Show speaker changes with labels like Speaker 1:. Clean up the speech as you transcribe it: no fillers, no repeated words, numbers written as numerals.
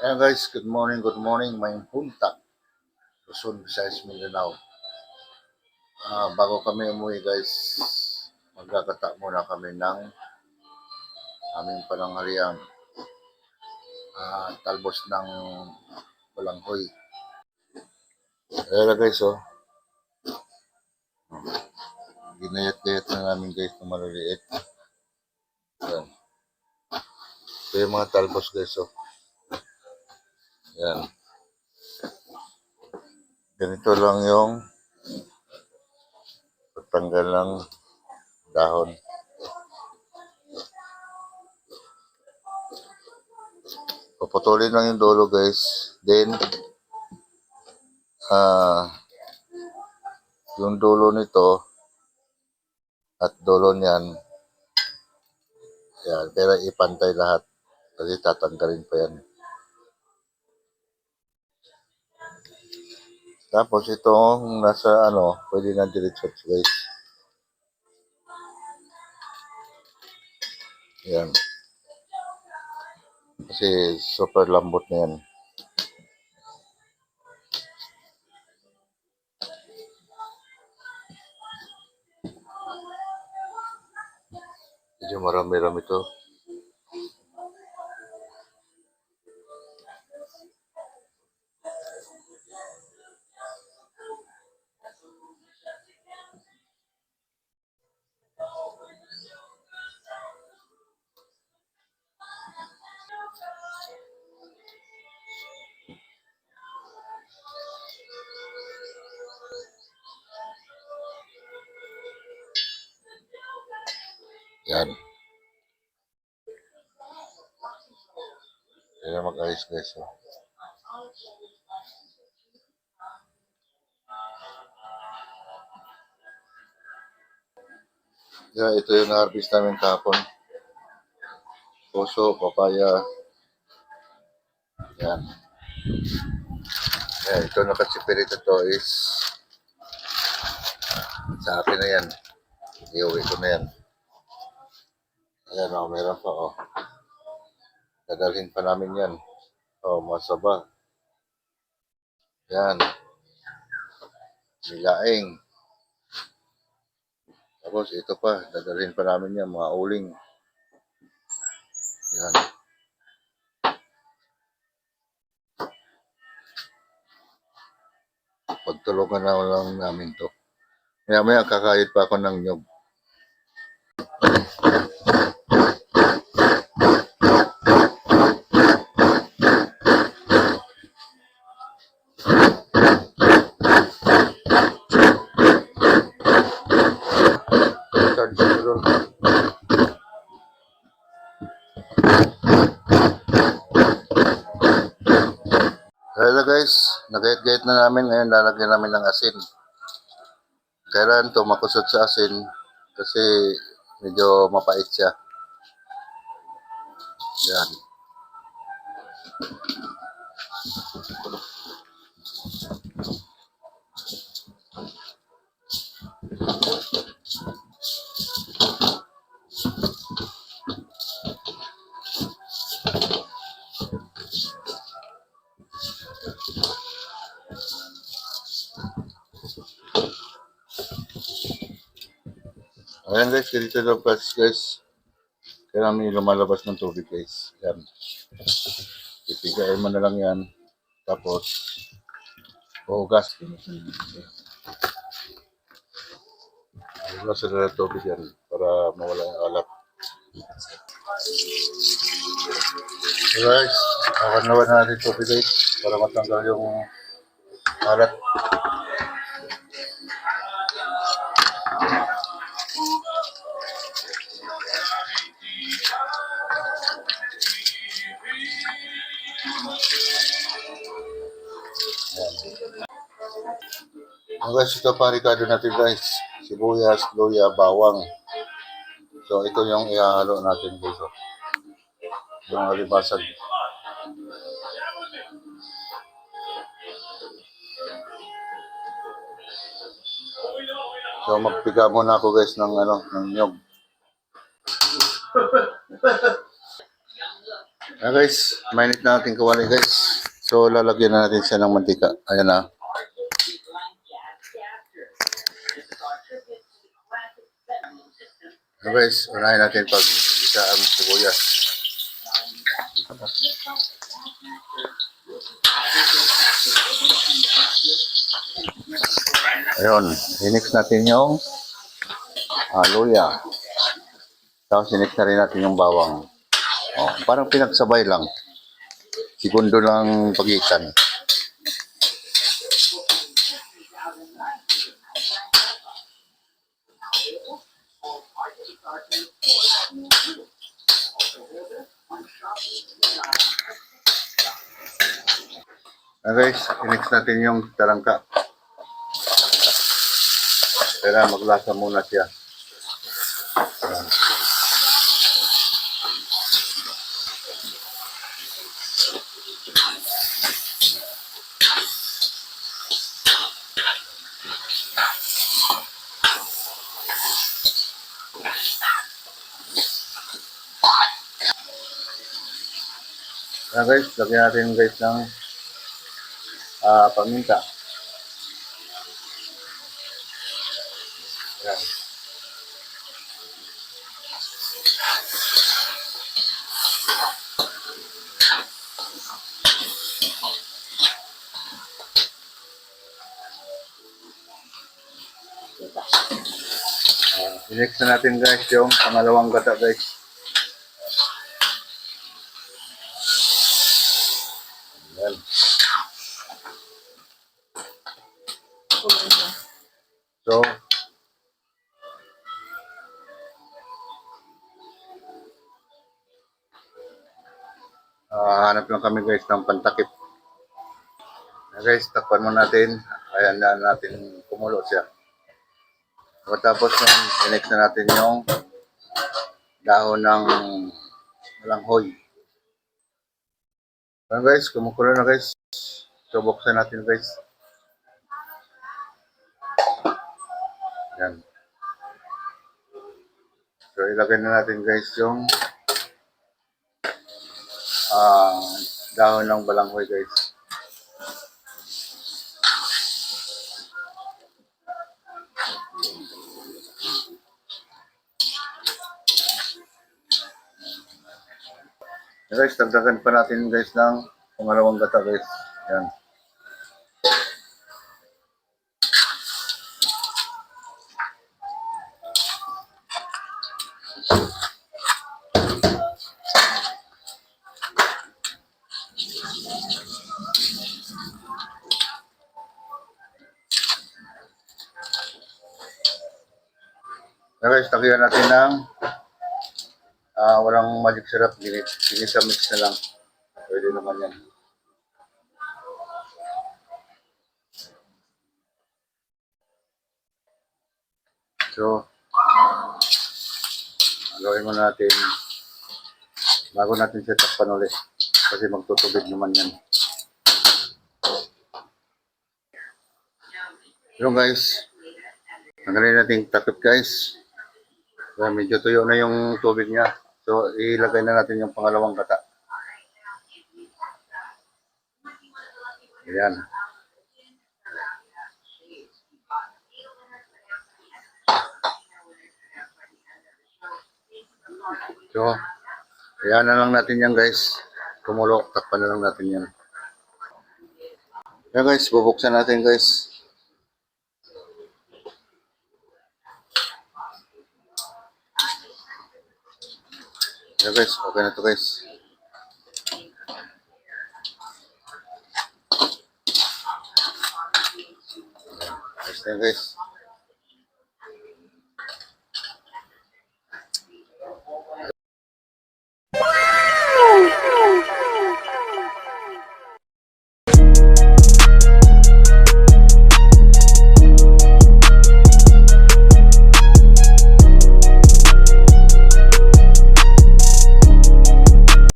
Speaker 1: Ayan guys, good morning, may punta. Luzon, Visayas, Mindanao. Bago kami umuwi guys, magkakata muna kami ng aming pananghalian. Talbos ng balanghoy. Ayan na guys, oh. Ginayat-gayat na namin guys na maliliit. Ayan. Ito yung mga talbos guys, oh. Ayan. Ganito lang yung pagtanggal ng dahon. Paputulin lang yung dulo guys. Then, yung dulo nito at dulo niyan, yan, pero ipantay lahat kasi tatanggalin pa yan. Tapos itong nasa pwede na diretso guys. Yan. Kasi super lambot na yan. Medyo marami-rami ito. Yan. Yan mag-ayos guys. Oh. Yan, ito yung na-harvest namin kahapon. Puso, papaya. Yan. Yan, ito nakatsipirit ito is sa akin na yan. Iuwi ko na yan. Ayan o, meron pa o. Dadalhin pa namin yan. O, masaba. Yan. Nilaing. Tapos ito pa, dadalhin pa namin yan, mga uling. Yan. Pagtulungan na lang namin to. Maya kakayit pa ako ng nyog. Kaya guys, nagayat-gayat na namin. Ngayon lalagyan namin ng asin. Kailan to makusot sa asin kasi medyo mapait siya. Yan. Ayan guys, dito daw guys. Kaya namin lumalabas ng tubig guys. Yan. Pipigain mo na lang yan. Tapos, hugas. Hugas na ng tubig yan para mawala yung alat. So guys, nawan natin tubig guys para matanggal yung alat. Guys, ito parikado natin guys. Sibuyas, luya, bawang. So ito yung ihahalo natin guys. Yung alibasag. So magpiga muna ako guys ng ng nyog. Guys, mainit na ating kawali guys. So lalagyan na natin siya ng mantika. Ayan na. Guys, unahin natin pag isa ang sibuyas. Ayun, i-mix natin yung luya. Tapos i-mix na rin natin yung bawang. Oh, parang pinagsabay lang. Segundo lang pagitan. Guys, i-mix natin yung talangka. Kaya maglasa muna siya. Ayan. Ayan guys, lagyan natin guys ng paminta. Ayan. I-mix na natin guys yung pangalawang gata guys. Ayan. So, hanap lang kami guys ng pantakip. Guys, takpan mo natin. Ayan na natin kumulo siya. Pagkatapos nun, i-mix na natin yung dahon ng malanghoy. Ayan guys, kumukulo na guys. So, buksan natin guys. Ayan. So, ilagay na natin guys yung dahon ng balanghoy guys. Guys, dagdagan pa natin guys ng pangalawang gata guys. Yan. Guys, tagihan natin ng walang magic syrup. Ginisa mix na lang. Pwede naman yan. So, gawin mo natin bago natin siya takpan ulit. Kasi magtutubig naman yan. So guys, tanggalin natin takip guys. So, medyo tuyo na yung tubig niya. So, ilagay na natin yung pangalawang gata. Ayan. So, ayan na lang natin yan guys. Kumulo, takpan na lang natin yan. Ayan guys, bubuksan natin guys. Ayan guys, okay na to guys. Ayos na yan guys.